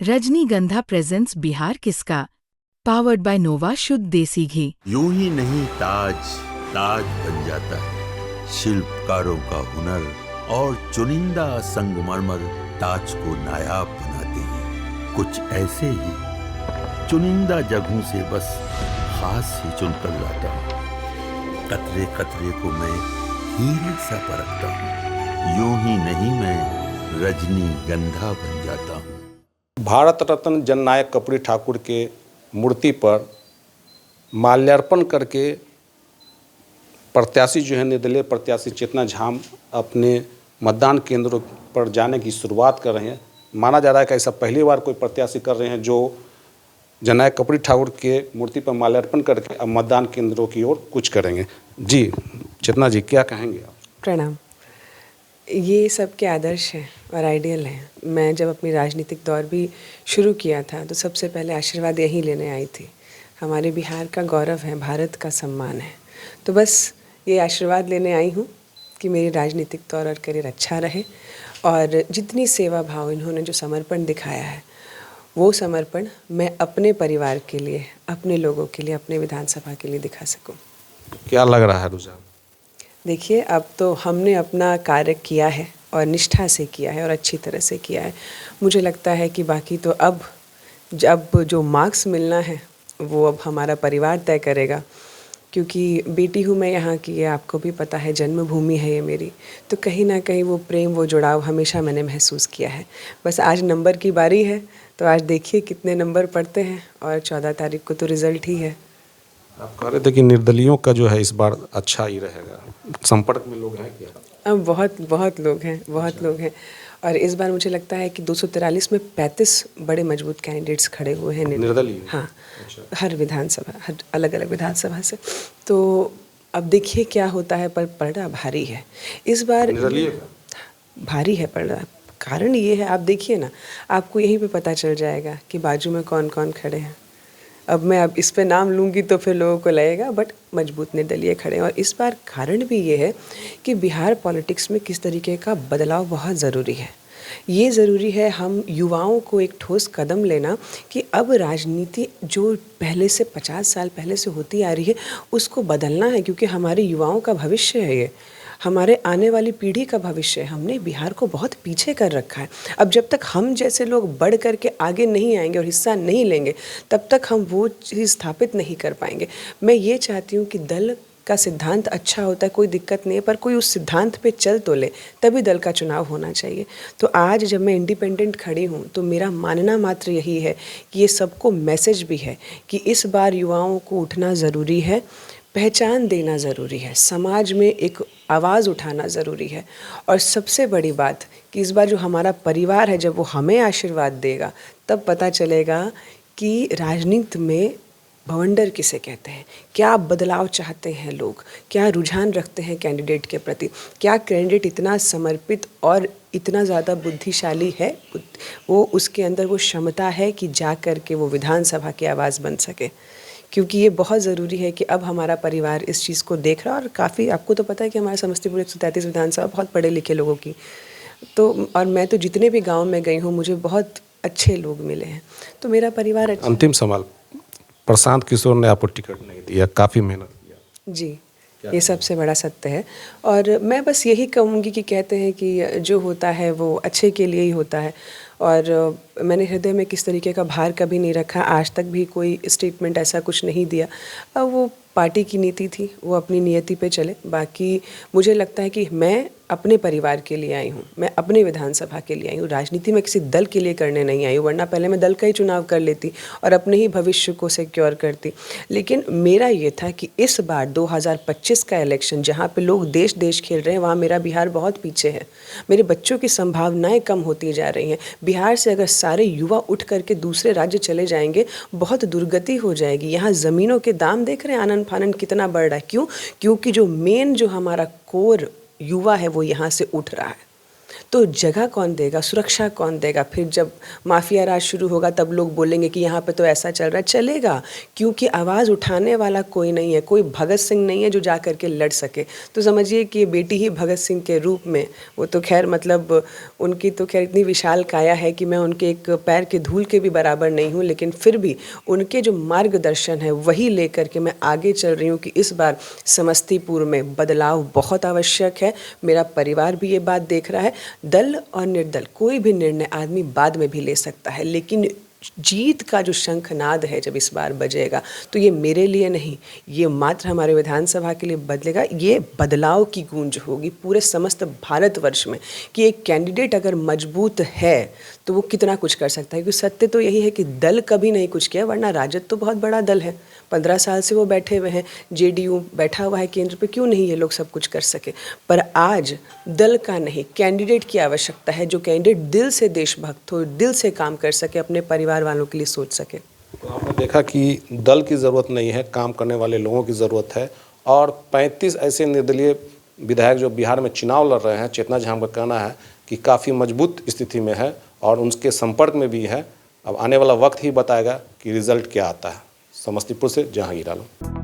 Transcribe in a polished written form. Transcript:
रजनीगंधा प्रेजेंट्स बिहार किसका, powered by नोवा शुद्ध देसी घी। यूं ही नहीं ताज ताज बन जाता है, शिल्पकारों का हुनर और चुनिंदा संगमरमर ताज को नायाब बनाते हैं। कुछ ऐसे ही चुनिंदा जगहों से बस खास ही चुनकर लाता हूँ। कतरे कतरे को मैं हीरे सा परखता हूँ। यूं ही नहीं मैं रजनीगंधा बन जाता हूँ। भारत रत्न जननायक कर्पूरी ठाकुर के मूर्ति पर माल्यार्पण करके प्रत्याशी जो है निर्दलीय प्रत्याशी चेतना झाम अपने मतदान केंद्रों पर जाने की शुरुआत कर रहे हैं। माना जा रहा है कि ऐसा पहली बार कोई प्रत्याशी कर रहे हैं जो जननायक कर्पूरी ठाकुर के मूर्ति पर माल्यार्पण करके अब मतदान केंद्रों की ओर कुछ करेंगे। जी चेतना जी, क्या कहेंगे आप? प्रणाम। ये सबके आदर्श हैं और आइडियल हैं। मैं जब अपनी राजनीतिक दौर भी शुरू किया था तो सबसे पहले आशीर्वाद यहीं लेने आई थी। हमारे बिहार का गौरव है, भारत का सम्मान है, तो बस ये आशीर्वाद लेने आई हूँ कि मेरी राजनीतिक दौर और करियर अच्छा रहे और जितनी सेवा भाव इन्होंने जो समर्पण दिखाया है वो समर्पण मैं अपने परिवार के लिए, अपने लोगों के लिए, अपने विधानसभा के लिए दिखा सकूँ। क्या लग रहा है रुझान? देखिए, अब तो हमने अपना कार्य किया है और निष्ठा से किया है और अच्छी तरह से किया है। मुझे लगता है कि बाकी तो अब जो मार्क्स मिलना है वो अब हमारा परिवार तय करेगा, क्योंकि बेटी हूँ मैं यहाँ की, ये आपको भी पता है, जन्मभूमि है ये मेरी, तो कहीं ना कहीं वो प्रेम, वो जुड़ाव हमेशा मैंने महसूस किया है। बस आज नंबर की बारी है, तो आज देखिए कितने नंबर पड़ते हैं और 14 तारीख को तो रिज़ल्ट ही है। आप कह रहे थे कि निर्दलियों का जो है इस बार अच्छा ही रहेगा, संपर्क में लोग हैं क्या? अब बहुत लोग हैं, बहुत लोग हैं, और इस बार मुझे लगता है कि 243 में 35 बड़े मजबूत कैंडिडेट्स खड़े हुए हैं निर्दलीय। हाँ, अच्छा। हर विधानसभा, हर अलग अलग विधानसभा से। तो अब देखिए क्या होता है, पर पलड़ा भारी है इस बार। निर्दलीय का भारी है पलड़ा। कारण ये है, आप देखिए ना, आपको यहीं पे पता चल जाएगा कि बाजू में कौन कौन खड़े हैं। अब मैं इस पे नाम लूँगी तो फिर लोगों को लगेगा, बट मजबूत निर्दलीय खड़े हैं। और इस बार कारण भी ये है कि बिहार पॉलिटिक्स में किस तरीके का बदलाव बहुत ज़रूरी है। ये ज़रूरी है हम युवाओं को एक ठोस कदम लेना कि अब राजनीति जो पहले से 50 साल पहले से होती आ रही है उसको बदलना है, क्योंकि हमारे युवाओं का भविष्य है, ये हमारे आने वाली पीढ़ी का भविष्य है। हमने बिहार को बहुत पीछे कर रखा है। अब जब तक हम जैसे लोग बढ़ कर के आगे नहीं आएंगे और हिस्सा नहीं लेंगे, तब तक हम वो चीज़ स्थापित नहीं कर पाएंगे। मैं ये चाहती हूँ कि दल का सिद्धांत अच्छा होता है, कोई दिक्कत नहीं है, पर कोई उस सिद्धांत पे चल तो ले, तभी दल का चुनाव होना चाहिए। तो आज जब मैं इंडिपेंडेंट खड़ी हूँ तो मेरा मानना मात्र यही है कि ये सबको मैसेज भी है कि इस बार युवाओं को उठना ज़रूरी है, पहचान देना ज़रूरी है, समाज में एक आवाज़ उठाना ज़रूरी है। और सबसे बड़ी बात कि इस बार जो हमारा परिवार है, जब वो हमें आशीर्वाद देगा तब पता चलेगा कि राजनीति में भवंडर किसे कहते हैं, क्या बदलाव चाहते हैं लोग, क्या रुझान रखते हैं कैंडिडेट के प्रति, क्या कैंडिडेट इतना समर्पित और इतना ज़्यादा बुद्धिशाली है, वो उसके अंदर वो क्षमता है कि जा कर के वो विधानसभा की आवाज़ बन सके। क्योंकि ये बहुत ज़रूरी है कि अब हमारा परिवार इस चीज़ को देख रहा है। और काफ़ी आपको तो पता है कि हमारा समस्तीपुर 133 विधानसभा बहुत पढ़े लिखे लोगों की, तो और मैं तो जितने भी गांव में गई हूँ मुझे बहुत अच्छे लोग मिले हैं, तो मेरा परिवार अच्छा। अंतिम सवाल, प्रशांत किशोर ने आपको टिकट नहीं दिया, काफ़ी मेहनत किया। जी, ये सबसे बड़ा सत्य है। और मैं बस यही कहूँगी कि कहते हैं कि जो होता है वो अच्छे के लिए ही होता है, और मैंने हृदय में किस तरीके का भार कभी नहीं रखा, आज तक भी कोई स्टेटमेंट ऐसा कुछ नहीं दिया। अब वो पार्टी की नीति थी, वो अपनी नियति पे चले। बाकी मुझे लगता है कि मैं अपने परिवार के लिए आई हूँ, मैं अपने विधानसभा के लिए आई हूँ, राजनीति में किसी दल के लिए करने नहीं आई हूँ, वरना पहले मैं दल का ही चुनाव कर लेती और अपने ही भविष्य को सिक्योर करती। लेकिन मेरा ये था कि इस बार 2025 का इलेक्शन, जहाँ पे लोग देश देश खेल रहे हैं, वहाँ मेरा बिहार बहुत पीछे है। मेरे बच्चों की संभावनाएँ कम होती जा रही हैं। बिहार से अगर सारे युवा उठ करके दूसरे राज्य चले जाएंगे, बहुत दुर्गति हो जाएगी। यहाँ ज़मीनों के दाम देख रहे हैं, आनन फानन कितना बढ़ रहा है। क्यों? क्योंकि जो मेन जो हमारा कोर युवा है वो यहाँ से उठ रहा है। तो जगह कौन देगा, सुरक्षा कौन देगा? फिर जब माफिया राज शुरू होगा तब लोग बोलेंगे कि यहाँ पे तो ऐसा चल रहा है। चलेगा, क्योंकि आवाज़ उठाने वाला कोई नहीं है, कोई भगत सिंह नहीं है जो जा कर के लड़ सके। तो समझिए कि ये बेटी ही भगत सिंह के रूप में, वो तो खैर मतलब उनकी तो खैर इतनी विशाल काया है कि मैं उनके एक पैर के धूल के भी बराबर नहीं हूँ, लेकिन फिर भी उनके जो मार्गदर्शन है वही लेकर के मैं आगे चल रही हूँ कि इस बार समस्तीपुर में बदलाव बहुत आवश्यक है। मेरा परिवार भी ये बात देख रहा है। दल और निर्दल कोई भी निर्णय आदमी बाद में भी ले सकता है, लेकिन जीत का जो शंखनाद है जब इस बार बजेगा तो ये मेरे लिए नहीं, ये मात्र हमारे विधानसभा के लिए बदलेगा। ये बदलाव की गूंज होगी पूरे समस्त भारतवर्ष में कि एक कैंडिडेट अगर मजबूत है तो वो कितना कुछ कर सकता है। क्योंकि सत्य तो यही है कि दल कभी नहीं कुछ किया, वरना राजद तो बहुत बड़ा दल है, 15 साल से वो बैठे हुए हैं, जेडीयू बैठा हुआ है केंद्र पे, क्यों नहीं ये लोग सब कुछ कर सके। पर आज दल का नहीं, कैंडिडेट की आवश्यकता है, जो कैंडिडेट दिल से देशभक्त हो, दिल से काम कर सके, अपने परिवार वालों के लिए सोच सके। तो आपने देखा कि दल की ज़रूरत नहीं है, काम करने वाले लोगों की ज़रूरत है। और 35 ऐसे निर्दलीय विधायक जो बिहार में चुनाव लड़ रहे हैं, चेतना झाम का कहना है कि काफ़ी मजबूत स्थिति में है और उनके संपर्क में भी है। अब आने वाला वक्त ही बताएगा कि रिजल्ट क्या आता है। समस्तीपुर से जहांगीर आलम।